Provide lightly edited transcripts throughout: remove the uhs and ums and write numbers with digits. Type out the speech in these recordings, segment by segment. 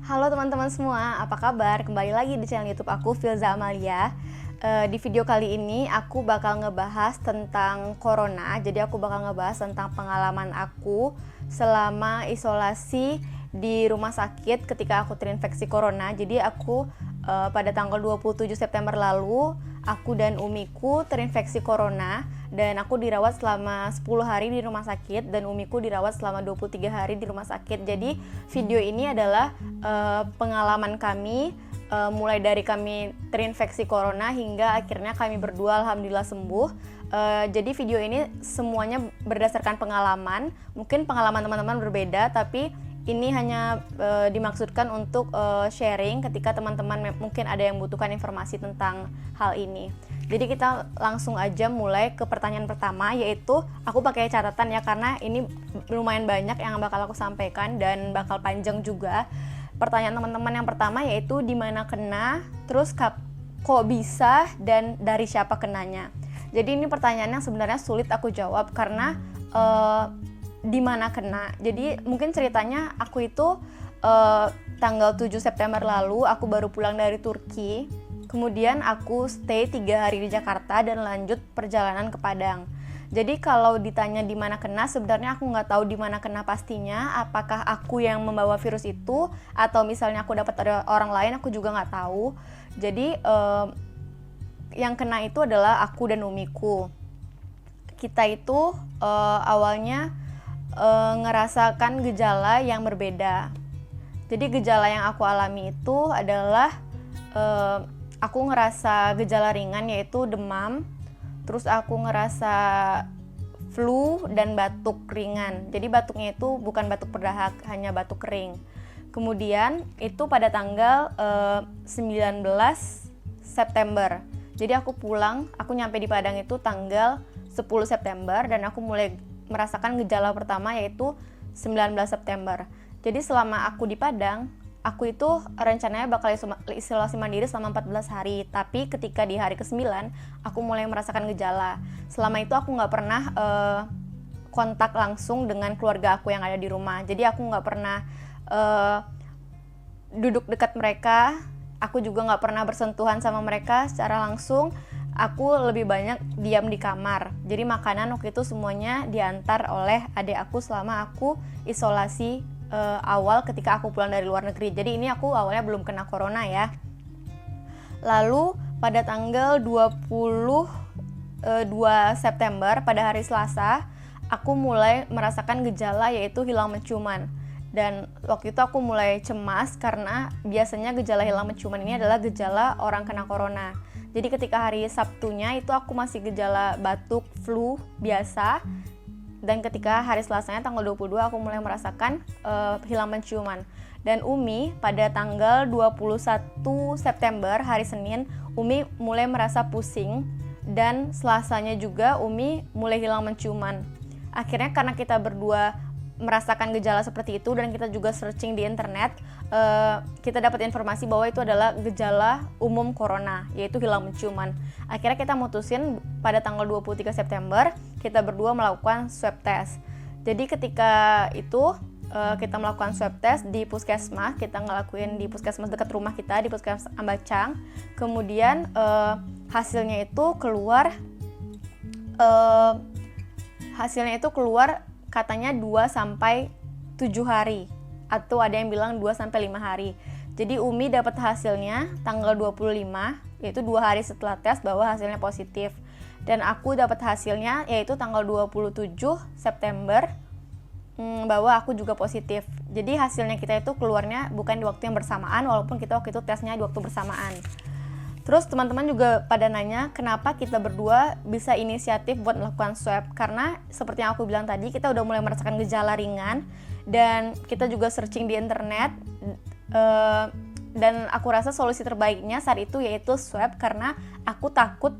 Halo teman-teman semua, apa kabar? Kembali lagi di channel YouTube aku, Filza Amalia. Di video kali ini aku bakal ngebahas tentang corona. Jadi aku bakal ngebahas tentang pengalaman aku selama isolasi di rumah sakit ketika aku terinfeksi corona. Jadi aku pada tanggal 27 September lalu, aku dan umiku terinfeksi corona dan aku dirawat selama 10 hari di rumah sakit dan umiku dirawat selama 23 hari di rumah sakit. Jadi video ini adalah pengalaman kami mulai dari kami terinfeksi corona hingga akhirnya kami berdua alhamdulillah sembuh. Jadi video ini semuanya berdasarkan pengalaman. Mungkin pengalaman teman-teman berbeda, tapi ini hanya dimaksudkan untuk sharing ketika teman-teman mungkin ada yang membutuhkan informasi tentang hal ini. Jadi kita langsung aja mulai ke pertanyaan pertama, yaitu aku pakai catatan ya karena ini lumayan banyak yang bakal aku sampaikan dan bakal panjang juga. Pertanyaan teman-teman yang pertama yaitu di mana kena, terus kok bisa dan dari siapa kenanya. Jadi ini pertanyaan yang sebenarnya sulit aku jawab karena di mana kena. Jadi mungkin ceritanya aku itu tanggal 7 September lalu aku baru pulang dari Turki. Kemudian aku stay 3 hari di Jakarta dan lanjut perjalanan ke Padang. Jadi kalau ditanya di mana kena, sebenarnya aku nggak tahu di mana kena pastinya. Apakah aku yang membawa virus itu atau misalnya aku dapat dari orang lain, aku juga nggak tahu. Jadi yang kena itu adalah aku dan umiku. Kita itu awalnya ngerasakan gejala yang berbeda. Jadi gejala yang aku alami itu adalah aku ngerasa gejala ringan yaitu demam, terus aku ngerasa flu dan batuk ringan. Jadi batuknya itu bukan batuk berdahak, hanya batuk kering. Kemudian itu pada tanggal 19 September. Jadi aku pulang, aku nyampe di Padang itu tanggal 10 September dan aku mulai merasakan gejala pertama yaitu 19 September. Jadi selama aku di Padang, aku itu rencananya bakal isolasi mandiri selama 14 hari. Tapi ketika di hari ke-9, aku mulai merasakan gejala. Selama itu aku nggak pernah kontak langsung dengan keluarga aku yang ada di rumah. Jadi aku nggak pernah duduk dekat mereka. Aku juga nggak pernah bersentuhan sama mereka secara langsung. Aku lebih banyak diam di kamar. Jadi makanan waktu itu semuanya diantar oleh adik aku selama aku isolasi awal ketika aku pulang dari luar negeri. Jadi ini aku awalnya belum kena corona ya. Lalu pada tanggal 22 September pada hari Selasa, aku mulai merasakan gejala yaitu hilang menciuman. Dan waktu itu aku mulai cemas karena biasanya gejala hilang menciuman ini adalah gejala orang kena corona. Jadi ketika hari Sabtunya itu aku masih gejala batuk, flu biasa. Dan ketika hari Selasanya tanggal 22 aku mulai merasakan hilang penciuman. Dan Umi pada tanggal 21 September hari Senin, Umi mulai merasa pusing dan Selasanya juga Umi mulai hilang penciuman. Akhirnya karena kita berdua merasakan gejala seperti itu dan kita juga searching di internet, kita dapat informasi bahwa itu adalah gejala umum corona, yaitu hilang penciuman. Akhirnya kita mutusin pada tanggal 23 September kita berdua melakukan swab test. Jadi ketika itu kita melakukan swab test di puskesmas, kita ngelakuin di puskesmas dekat rumah kita, di puskesmas Ambacang. Kemudian hasilnya itu keluar katanya 2-7 hari atau ada yang bilang 2-5 hari. Jadi Umi dapat hasilnya tanggal 25, yaitu 2 hari setelah tes bahwa hasilnya positif. Dan aku dapat hasilnya yaitu tanggal 27 September bahwa aku juga positif. Jadi hasilnya kita itu keluarnya bukan di waktu yang bersamaan walaupun kita waktu itu tesnya di waktu bersamaan. Terus teman-teman juga pada nanya kenapa kita berdua bisa inisiatif buat melakukan swab. Karena seperti yang aku bilang tadi, kita udah mulai merasakan gejala ringan dan kita juga searching di internet, dan aku rasa solusi terbaiknya saat itu yaitu swab karena aku takut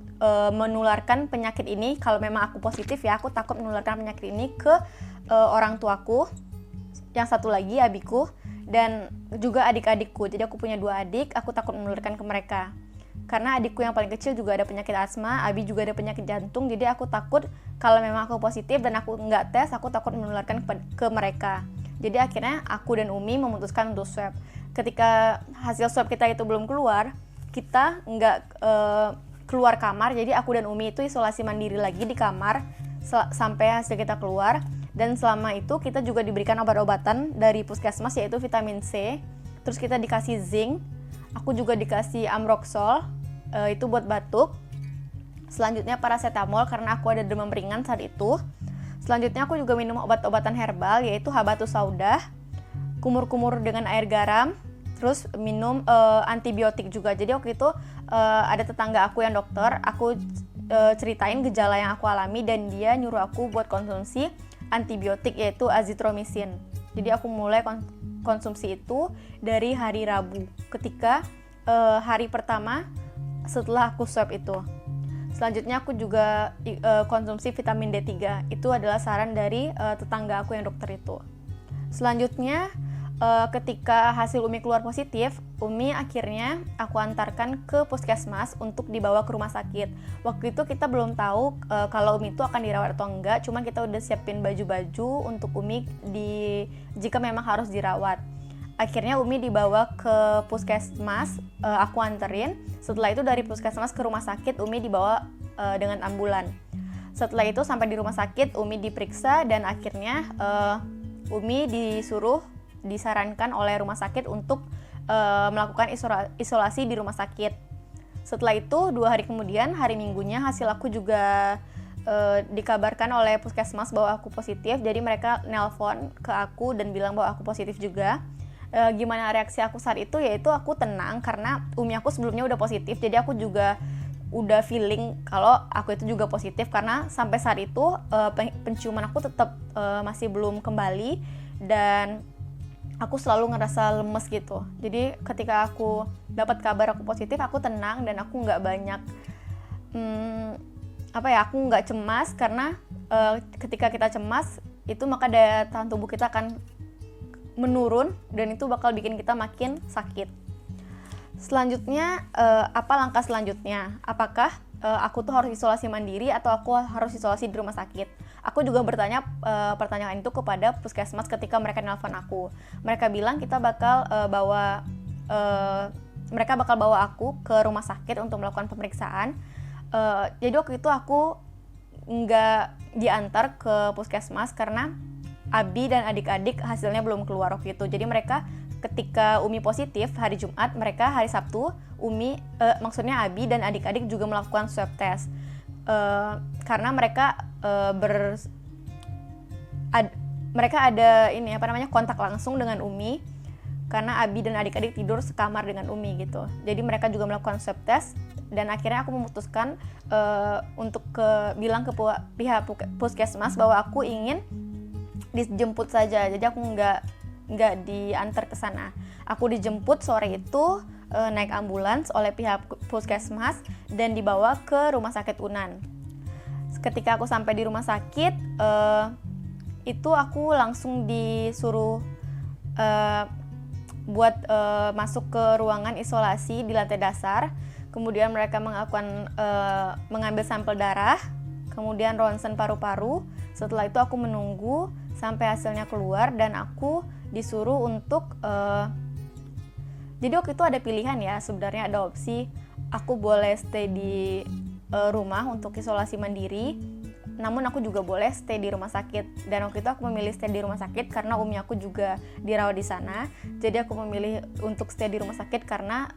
menularkan penyakit ini. Kalau memang aku positif ya, aku takut menularkan penyakit ini ke orang tuaku, yang satu lagi abiku, dan juga adik-adikku. Jadi aku punya 2 adik, aku takut menularkan ke mereka. Karena adikku yang paling kecil juga ada penyakit asma, Abi juga ada penyakit jantung, jadi aku takut kalau memang aku positif dan aku nggak tes, aku takut menularkan ke mereka. Jadi akhirnya aku dan Umi memutuskan untuk swab. ketika hasil swab kita itu belum keluar, kita nggak keluar kamar. Jadi aku dan Umi itu isolasi mandiri lagi di kamar sampai hasil kita keluar. Dan selama itu kita juga diberikan obat-obatan dari puskesmas, yaitu vitamin C. Terus kita dikasih zinc. Aku juga dikasih Amroxol, itu buat batuk. Selanjutnya paracetamol karena aku ada demam ringan saat itu. Selanjutnya aku juga minum obat-obatan herbal, yaitu habatus sauda, kumur-kumur dengan air garam. Terus minum antibiotik juga. Jadi waktu itu ada tetangga aku yang dokter. Aku ceritain gejala yang aku alami dan dia nyuruh aku buat konsumsi antibiotik, yaitu azithromycin. Jadi aku mulai konsumsi itu dari hari Rabu, ketika hari pertama setelah aku swab itu. Selanjutnya aku juga konsumsi vitamin D3. Itu adalah saran dari tetangga aku yang dokter itu. Selanjutnya ketika hasil Umi keluar positif, Umi akhirnya aku antarkan ke puskesmas untuk dibawa ke rumah sakit. Waktu itu kita belum tahu kalau Umi itu akan dirawat atau enggak, cuman kita udah siapin baju-baju untuk Umi jika memang harus dirawat. Akhirnya Umi dibawa ke puskesmas, aku anterin. Setelah itu dari puskesmas ke rumah sakit, Umi dibawa dengan ambulan. Setelah itu sampai di rumah sakit, Umi diperiksa dan akhirnya Umi disarankan oleh rumah sakit untuk melakukan isolasi di rumah sakit. Setelah itu 2 hari kemudian, hari Minggunya, hasil aku juga dikabarkan oleh puskesmas bahwa aku positif. Jadi mereka nelpon ke aku dan bilang bahwa aku positif juga. Gimana reaksi aku saat itu? Yaitu aku tenang karena Umi aku sebelumnya udah positif. Jadi aku juga udah feeling kalau aku itu juga positif, karena sampai saat itu penciuman aku tetap masih belum kembali dan aku selalu ngerasa lemes gitu. Jadi ketika aku dapat kabar aku positif, aku tenang dan aku nggak banyak aku nggak cemas, karena ketika kita cemas itu maka daya tahan tubuh kita akan menurun dan itu bakal bikin kita makin sakit. Selanjutnya apa langkah selanjutnya? Apakah aku tuh harus isolasi mandiri atau aku harus isolasi di rumah sakit? Aku juga bertanya pertanyaan itu kepada puskesmas ketika mereka nelpon aku. Mereka bilang mereka bakal bawa aku ke rumah sakit untuk melakukan pemeriksaan. Jadi waktu itu aku nggak diantar ke puskesmas karena Abi dan adik-adik hasilnya belum keluar waktu itu. Jadi mereka ketika Umi positif hari Jumat, mereka hari Sabtu maksudnya Abi dan adik-adik juga melakukan swab test. Karena mereka mereka ada kontak langsung dengan Umi, karena Abi dan adik-adik tidur sekamar dengan Umi gitu. Jadi mereka juga melakukan swab test dan akhirnya aku memutuskan untuk bilang ke pihak puskesmas bahwa aku ingin dijemput saja. Jadi aku nggak diantar ke sana. Aku dijemput sore itu naik ambulans oleh pihak puskesmas dan dibawa ke rumah sakit Unan. Ketika aku sampai di rumah sakit, itu aku langsung disuruh buat masuk ke ruangan isolasi di lantai dasar. Kemudian mereka mengambil sampel darah, kemudian ronsen paru-paru. Setelah itu aku menunggu sampai hasilnya keluar dan aku disuruh untuk jadi waktu itu ada pilihan ya, sebenarnya ada opsi aku boleh stay di rumah untuk isolasi mandiri, namun aku juga boleh stay di rumah sakit. Dan waktu itu aku memilih stay di rumah sakit karena Umi aku juga dirawat di sana. Jadi aku memilih untuk stay di rumah sakit karena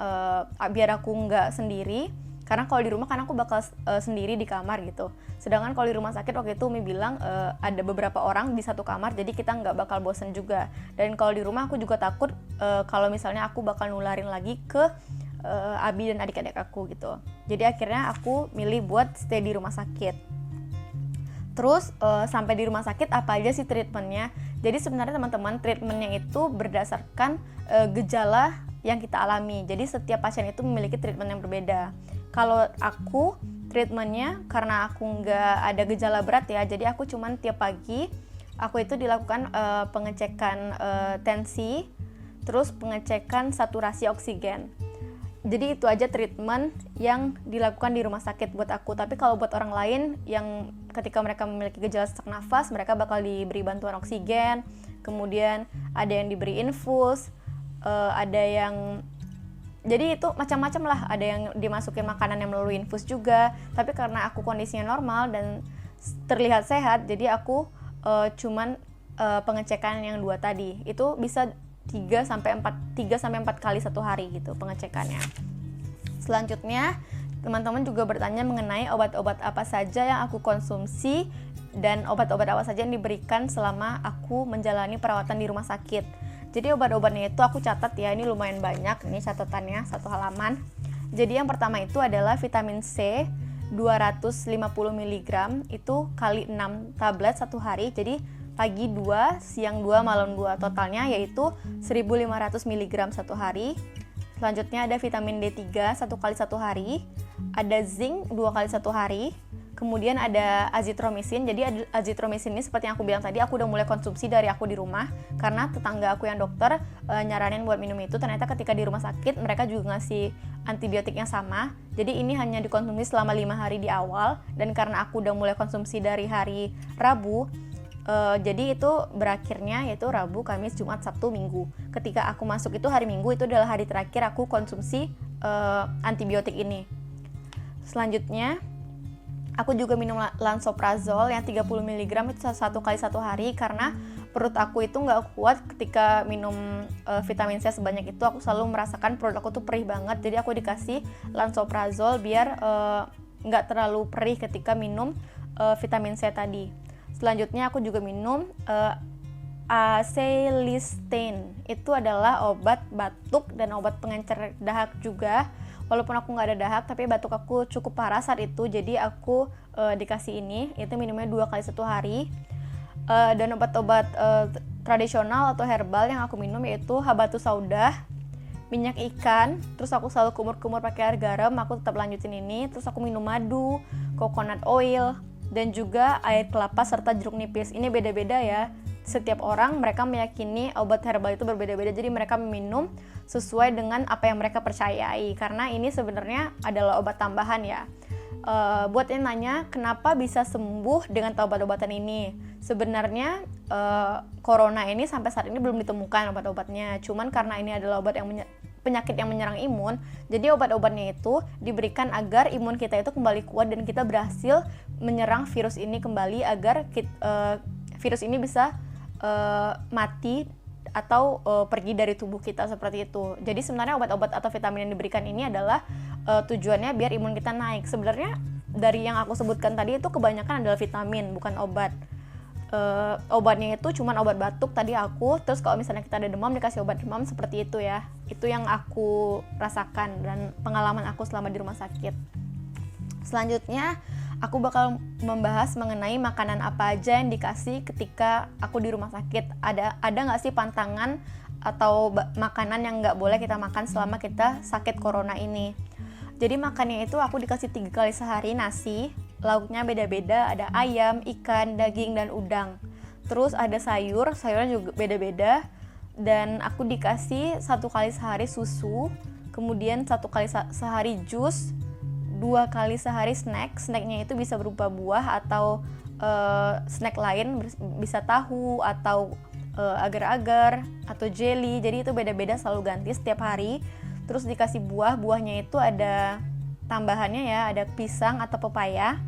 biar aku nggak sendiri. Karena kalau di rumah kan aku bakal sendiri di kamar gitu. Sedangkan kalau di rumah sakit waktu itu Umi bilang ada beberapa orang di satu kamar, jadi kita nggak bakal bosen juga. Dan kalau di rumah aku juga takut kalau misalnya aku bakal nularin lagi ke Abi dan adik-adik aku gitu. Jadi akhirnya aku milih buat stay di rumah sakit. Terus sampai di rumah sakit apa aja sih treatmentnya? Jadi sebenarnya teman-teman, treatmentnya itu berdasarkan gejala yang kita alami. Jadi setiap pasien itu memiliki treatment yang berbeda. Kalau aku treatmentnya karena aku nggak ada gejala berat ya, jadi aku cuman tiap pagi aku itu dilakukan pengecekan tensi, terus pengecekan saturasi oksigen. Jadi itu aja treatment yang dilakukan di rumah sakit buat aku. Tapi kalau buat orang lain yang ketika mereka memiliki gejala sesak nafas, mereka bakal diberi bantuan oksigen, kemudian ada yang diberi infus, ada yang jadi itu macam-macam lah, ada yang dimasukin makanan yang melalui infus juga. Tapi karena aku kondisinya normal dan terlihat sehat, jadi aku cuman pengecekan yang 2 tadi. Itu bisa 3 sampai 4 kali satu hari gitu pengecekannya. Selanjutnya, teman-teman juga bertanya mengenai obat-obat apa saja yang aku konsumsi dan obat-obat apa saja yang diberikan selama aku menjalani perawatan di rumah sakit. Jadi obat-obatnya itu aku catat ya, ini lumayan banyak, ini catatannya 1 halaman. Jadi yang pertama itu adalah vitamin C 250 mg itu kali 6 tablet satu hari. Jadi pagi 2, siang 2, malam 2, totalnya yaitu 1500 mg satu hari. Selanjutnya ada vitamin D3 1 kali satu hari, ada zinc 2 kali satu hari. Kemudian ada azitromisin. Jadi azitromisin ini seperti yang aku bilang tadi, aku udah mulai konsumsi dari aku di rumah karena tetangga aku yang dokter nyaranin buat minum itu. Ternyata ketika di rumah sakit mereka juga ngasih antibiotik yang sama. Jadi ini hanya dikonsumsi selama 5 hari di awal, dan karena aku udah mulai konsumsi dari hari Rabu, jadi itu berakhirnya yaitu Rabu, Kamis, Jumat, Sabtu, Minggu. Ketika aku masuk itu hari Minggu, itu adalah hari terakhir aku konsumsi antibiotik ini. Selanjutnya aku juga minum lansoprazol yang 30 mg itu 1 kali satu hari karena perut aku itu nggak kuat ketika minum vitamin C sebanyak itu. Aku selalu merasakan perut aku tuh perih banget, jadi aku dikasih lansoprazol biar nggak terlalu perih ketika minum vitamin C tadi. Selanjutnya aku juga minum acetylcysteine. Itu adalah obat batuk dan obat pengencer dahak juga. Walaupun aku nggak ada dahak, tapi batuk aku cukup parah saat itu, jadi aku dikasih ini. Itu minumnya 2 kali satu hari. Dan obat-obat tradisional atau herbal yang aku minum yaitu habatus sauda, minyak ikan. Terus aku selalu kumur-kumur pakai air garam. Aku tetap lanjutin ini. Terus aku minum madu, coconut oil, dan juga air kelapa serta jeruk nipis. Ini beda-beda ya. Setiap orang mereka meyakini obat herbal itu berbeda-beda, jadi mereka minum sesuai dengan apa yang mereka percayai, karena ini sebenarnya adalah obat tambahan ya. Buat yang nanya kenapa bisa sembuh dengan obat-obatan ini, sebenarnya corona ini sampai saat ini belum ditemukan obat-obatnya. Cuman karena ini adalah obat yang penyakit yang menyerang imun, jadi obat-obatnya itu diberikan agar imun kita itu kembali kuat dan kita berhasil menyerang virus ini kembali, agar virus ini bisa mati atau pergi dari tubuh kita seperti itu. Jadi sebenarnya obat-obat atau vitamin yang diberikan ini adalah tujuannya biar imun kita naik. Sebenarnya dari yang aku sebutkan tadi itu kebanyakan adalah vitamin, bukan obat. Obatnya itu cuman obat batuk tadi aku. Terus kalau misalnya kita ada demam dikasih obat demam, seperti itu ya. Itu yang aku rasakan dan pengalaman aku selama di rumah sakit. Selanjutnya aku bakal membahas mengenai makanan apa aja yang dikasih ketika aku di rumah sakit. Ada nggak sih pantangan atau makanan yang nggak boleh kita makan selama kita sakit corona ini. Jadi makannya itu aku dikasih 3 kali sehari nasi, lauknya beda-beda, ada ayam, ikan, daging, dan udang. Terus ada sayurnya juga beda-beda, dan aku dikasih 1 kali sehari susu, kemudian 1 kali sehari jus, 2 kali sehari snacknya itu bisa berupa buah atau snack lain, bisa tahu atau agar-agar atau jelly. Jadi itu beda-beda, selalu ganti setiap hari. Terus dikasih buahnya itu ada tambahannya ya, ada pisang atau pepaya.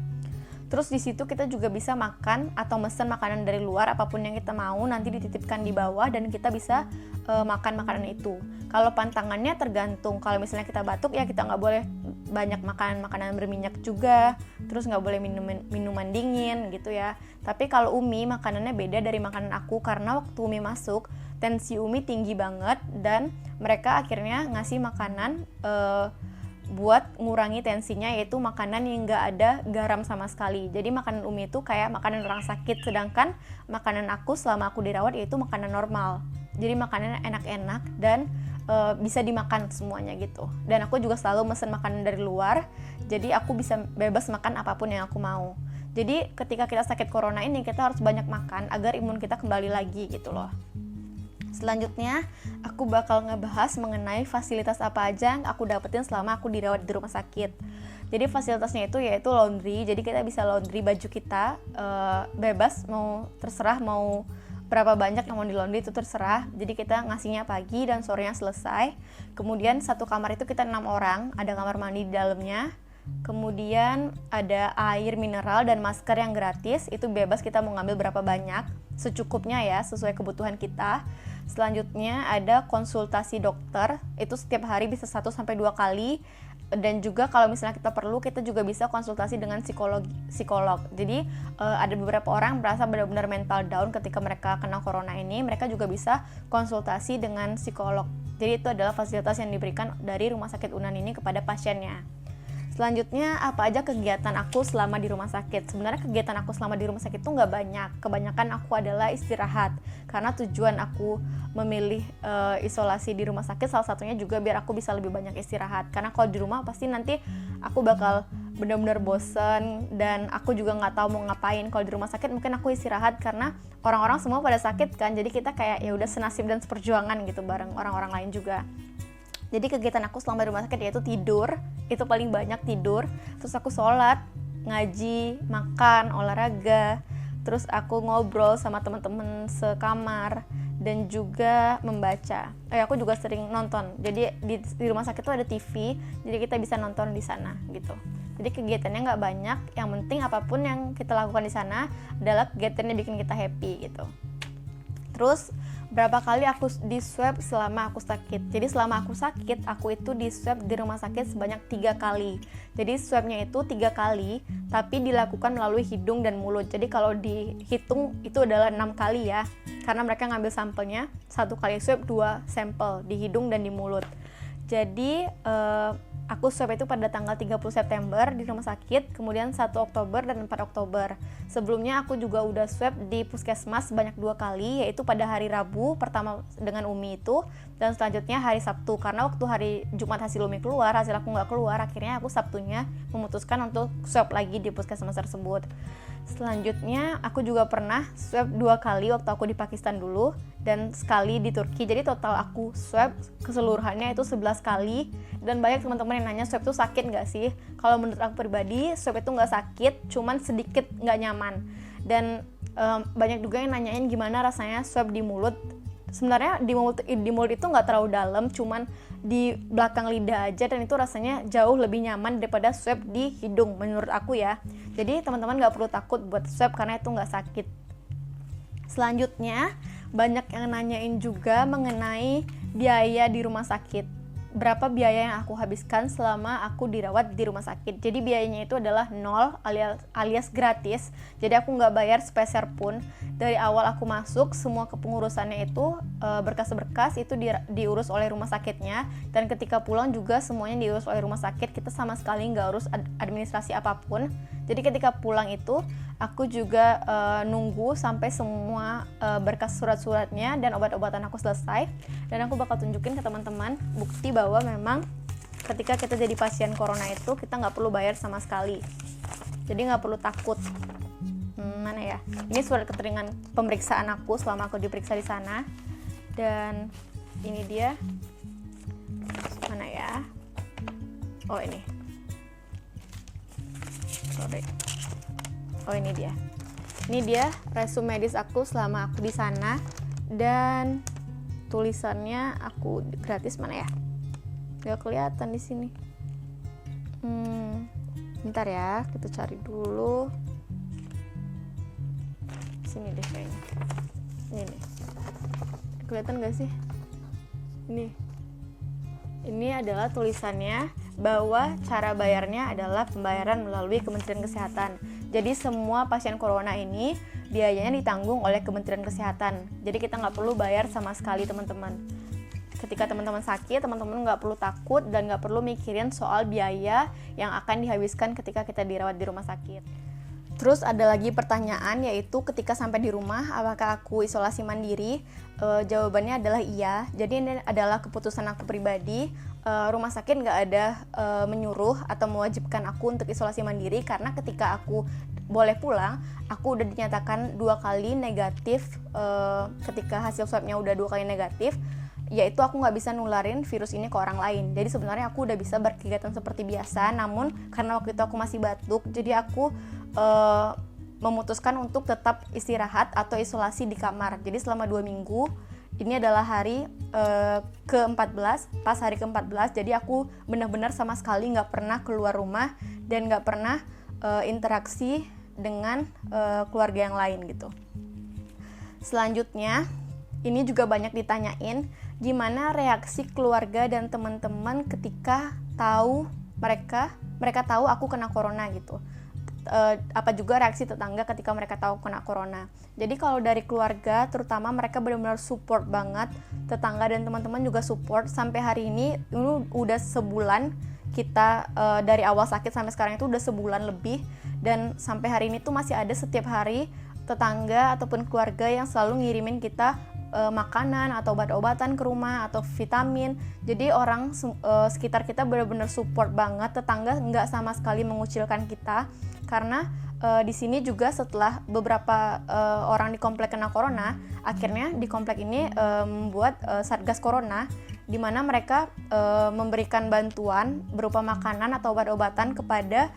Terus di situ kita juga bisa makan atau mesen makanan dari luar, apapun yang kita mau nanti dititipkan di bawah dan kita bisa makan makanan itu. Kalau pantangannya tergantung, kalau misalnya kita batuk ya kita nggak boleh banyak makan makanan berminyak juga, terus nggak boleh minuman dingin gitu ya. Tapi kalau Umi makanannya beda dari makanan aku, karena waktu Umi masuk tensi Umi tinggi banget dan mereka akhirnya ngasih makanan buat ngurangi tensinya, yaitu makanan yang nggak ada garam sama sekali. Jadi makanan Umi itu kayak makanan orang sakit, sedangkan makanan aku selama aku dirawat yaitu makanan normal. Jadi makanan enak-enak dan bisa dimakan semuanya gitu. Dan aku juga selalu mesen makanan dari luar, jadi aku bisa bebas makan apapun yang aku mau. Jadi ketika kita sakit corona ini kita harus banyak makan agar imun kita kembali lagi gitu loh. Selanjutnya aku bakal ngebahas mengenai fasilitas apa aja yang aku dapetin selama aku dirawat di rumah sakit. Jadi fasilitasnya itu yaitu laundry, jadi kita bisa laundry baju kita bebas, mau terserah mau berapa banyak yang mau di laundry itu terserah. Jadi kita ngasihnya pagi dan sorenya selesai. Kemudian satu kamar itu kita 6 orang, ada kamar mandi di dalamnya. Kemudian ada air mineral dan masker yang gratis, itu bebas kita mau ngambil berapa banyak, secukupnya ya, sesuai kebutuhan kita. Selanjutnya ada konsultasi dokter, itu setiap hari bisa 1-2 kali. Dan juga kalau misalnya kita perlu, kita juga bisa konsultasi dengan psikolog. Jadi ada beberapa orang merasa benar-benar mental down ketika mereka kena corona ini, mereka juga bisa konsultasi dengan psikolog. Jadi itu adalah fasilitas yang diberikan dari Rumah Sakit Unan ini kepada pasiennya. Selanjutnya, apa aja kegiatan aku selama di rumah sakit? Sebenarnya kegiatan aku selama di rumah sakit itu nggak banyak. Kebanyakan aku adalah istirahat. Karena tujuan aku memilih isolasi di rumah sakit, salah satunya juga biar aku bisa lebih banyak istirahat. Karena kalau di rumah pasti nanti aku bakal benar-benar bosen dan aku juga nggak tahu mau ngapain. Kalau di rumah sakit mungkin aku istirahat karena orang-orang semua pada sakit kan. Jadi kita kayak ya udah senasib dan seperjuangan gitu bareng orang-orang lain juga. Jadi kegiatan aku selama di rumah sakit yaitu tidur, itu paling banyak tidur. Terus aku sholat, ngaji, makan, olahraga. Terus aku ngobrol sama teman-teman sekamar dan juga membaca. Aku juga sering nonton. Jadi di rumah sakit tuh ada TV, jadi kita bisa nonton di sana gitu. Jadi kegiatannya nggak banyak. Yang penting apapun yang kita lakukan di sana adalah kegiatan yang bikin kita happy gitu. Terus berapa kali aku di swab selama aku sakit. Jadi selama aku sakit, aku itu di swab di rumah sakit sebanyak 3 kali. Jadi swabnya itu 3 kali, tapi dilakukan melalui hidung dan mulut. Jadi kalau dihitung itu adalah 6 kali ya. Karena mereka ngambil sampelnya, 1 kali swab 2 sampel di hidung dan di mulut. Jadi aku swab itu pada tanggal 30 September di rumah sakit, kemudian 1 Oktober dan 4 Oktober. Sebelumnya aku juga udah swab di puskesmas sebanyak 2 kali, yaitu pada hari Rabu pertama dengan Umi itu, dan selanjutnya hari Sabtu. Karena waktu hari Jumat hasil Umi keluar, hasil aku nggak keluar, akhirnya aku Sabtunya memutuskan untuk swab lagi di puskesmas tersebut. Selanjutnya aku juga pernah swab 2 kali waktu aku di Pakistan dulu dan sekali di Turki. Jadi total aku swab keseluruhannya itu 11 kali. Dan banyak teman-teman yang nanya swab itu sakit nggak sih? Kalau menurut aku pribadi swab itu nggak sakit, cuman sedikit nggak nyaman. Dan banyak juga yang nanyain gimana rasanya swab di mulut. Sebenarnya di mulut itu nggak terlalu dalam, cuman di belakang lidah aja, dan itu rasanya jauh lebih nyaman daripada swab di hidung menurut aku ya. Jadi teman-teman nggak perlu takut buat swab karena itu nggak sakit. Selanjutnya banyak yang nanyain juga mengenai biaya di rumah sakit. Berapa biaya yang aku habiskan selama aku dirawat di rumah sakit. Jadi biayanya itu adalah 0 alias gratis. Jadi aku nggak bayar sepeser pun. Dari awal aku masuk, semua kepengurusannya itu berkas-berkas itu diurus oleh rumah sakitnya. Dan ketika pulang juga semuanya diurus oleh rumah sakit. Kita sama sekali nggak urus administrasi apapun. Jadi ketika pulang itu aku juga nunggu sampai semua berkas surat-suratnya dan obat-obatan aku selesai. Dan aku bakal tunjukin ke teman-teman bukti bahwa memang ketika kita jadi pasien corona itu kita nggak perlu bayar sama sekali. Jadi nggak perlu takut. Mana ya? Ini surat keterangan pemeriksaan aku selama aku diperiksa di sana. Dan ini dia. Mana ya? Oh ini. Sorry. Oh ini dia. Ini dia resume medis aku selama aku di sana, dan tulisannya aku gratis. Mana ya? Gak kelihatan di sini. Bentar ya, kita cari dulu. Sini deh kayaknya. Ini nih. Kelihatan gak sih? Ini adalah tulisannya bahwa cara bayarnya adalah pembayaran melalui Kementerian Kesehatan. Jadi semua pasien corona ini biayanya ditanggung oleh Kementerian Kesehatan. Jadi kita nggak perlu bayar sama sekali teman-teman. Ketika teman-teman sakit, teman-teman nggak perlu takut dan nggak perlu mikirin soal biaya yang akan dihabiskan ketika kita dirawat di rumah sakit. Terus ada lagi pertanyaan, yaitu ketika sampai di rumah apakah aku isolasi mandiri? Jawabannya adalah iya. Jadi ini adalah keputusan aku pribadi. Rumah sakit nggak ada menyuruh atau mewajibkan aku untuk isolasi mandiri, karena ketika aku boleh pulang, aku udah dinyatakan 2 kali negatif. Ketika hasil swabnya udah 2 kali negatif, yaitu aku nggak bisa nularin virus ini ke orang lain. Jadi sebenarnya aku udah bisa berkegiatan seperti biasa, namun karena waktu itu aku masih batuk, jadi aku memutuskan untuk tetap istirahat atau isolasi di kamar. Jadi selama 2 minggu, ini adalah hari ke-14, pas hari ke-14, jadi aku benar-benar sama sekali nggak pernah keluar rumah dan nggak pernah interaksi dengan keluarga yang lain gitu. Selanjutnya, ini juga banyak ditanyain, gimana reaksi keluarga dan teman-teman ketika tahu mereka tahu aku kena corona gitu. Apa juga reaksi tetangga ketika mereka tahu kena corona. Jadi kalau dari keluarga terutama mereka benar-benar support banget, tetangga dan teman-teman juga support. Sampai hari ini udah sebulan kita dari awal sakit sampai sekarang itu udah sebulan lebih, dan sampai hari ini tuh masih ada setiap hari tetangga ataupun keluarga yang selalu ngirimin kita makanan atau obat-obatan ke rumah atau vitamin. Jadi orang sekitar kita benar-benar support banget. Tetangga nggak sama sekali mengucilkan kita, karena di sini juga setelah beberapa orang di komplek kena corona, akhirnya di komplek ini membuat Satgas Corona, di mana mereka memberikan bantuan berupa makanan atau obat-obatan kepada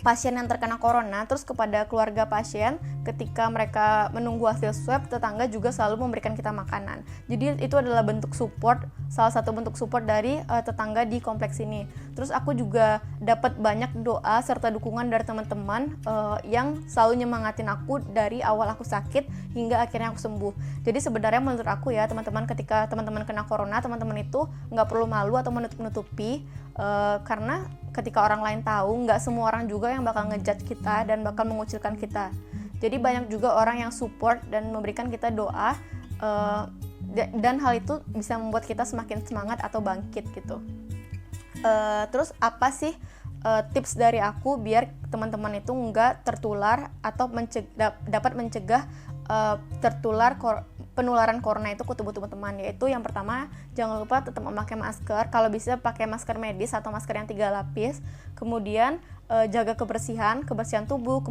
pasien yang terkena corona. Terus kepada keluarga pasien, ketika mereka menunggu hasil swab, tetangga juga selalu memberikan kita makanan. Jadi itu adalah bentuk support, salah satu bentuk support dari tetangga di kompleks ini. Terus aku juga dapat banyak doa serta dukungan dari teman-teman yang selalu nyemangatin aku dari awal aku sakit hingga akhirnya aku sembuh. Jadi sebenarnya menurut aku ya teman-teman, ketika teman-teman kena corona, teman-teman itu nggak perlu malu atau menutup-nutupi, karena ketika orang lain tahu, nggak semua orang juga yang bakal ngejudge kita dan bakal mengucilkan kita. Jadi banyak juga orang yang support dan memberikan kita doa, dan hal itu bisa membuat kita semakin semangat atau bangkit gitu. Terus apa sih tips dari aku biar teman-teman itu nggak tertular atau dapat mencegah tertular penularan corona itu ke tubuh teman-teman? Yaitu yang pertama, jangan lupa tetap memakai masker, kalau bisa pakai masker medis atau masker yang 3 lapis. Kemudian jaga kebersihan tubuh,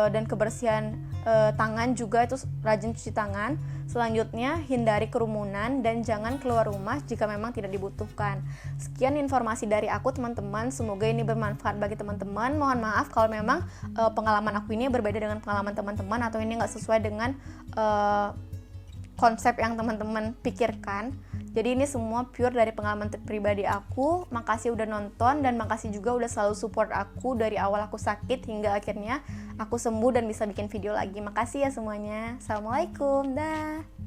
dan kebersihan tangan juga, itu rajin cuci tangan. Selanjutnya, hindari kerumunan dan jangan keluar rumah jika memang tidak dibutuhkan. Sekian informasi dari aku teman-teman, semoga ini bermanfaat bagi teman-teman. Mohon maaf kalau memang pengalaman aku ini berbeda dengan pengalaman teman-teman atau ini nggak sesuai dengan konsep yang teman-teman pikirkan. Jadi ini semua pure dari pengalaman pribadi aku. Makasih udah nonton dan makasih juga udah selalu support aku dari awal aku sakit hingga akhirnya aku sembuh dan bisa bikin video lagi. Makasih ya semuanya. Assalamualaikum. Dah.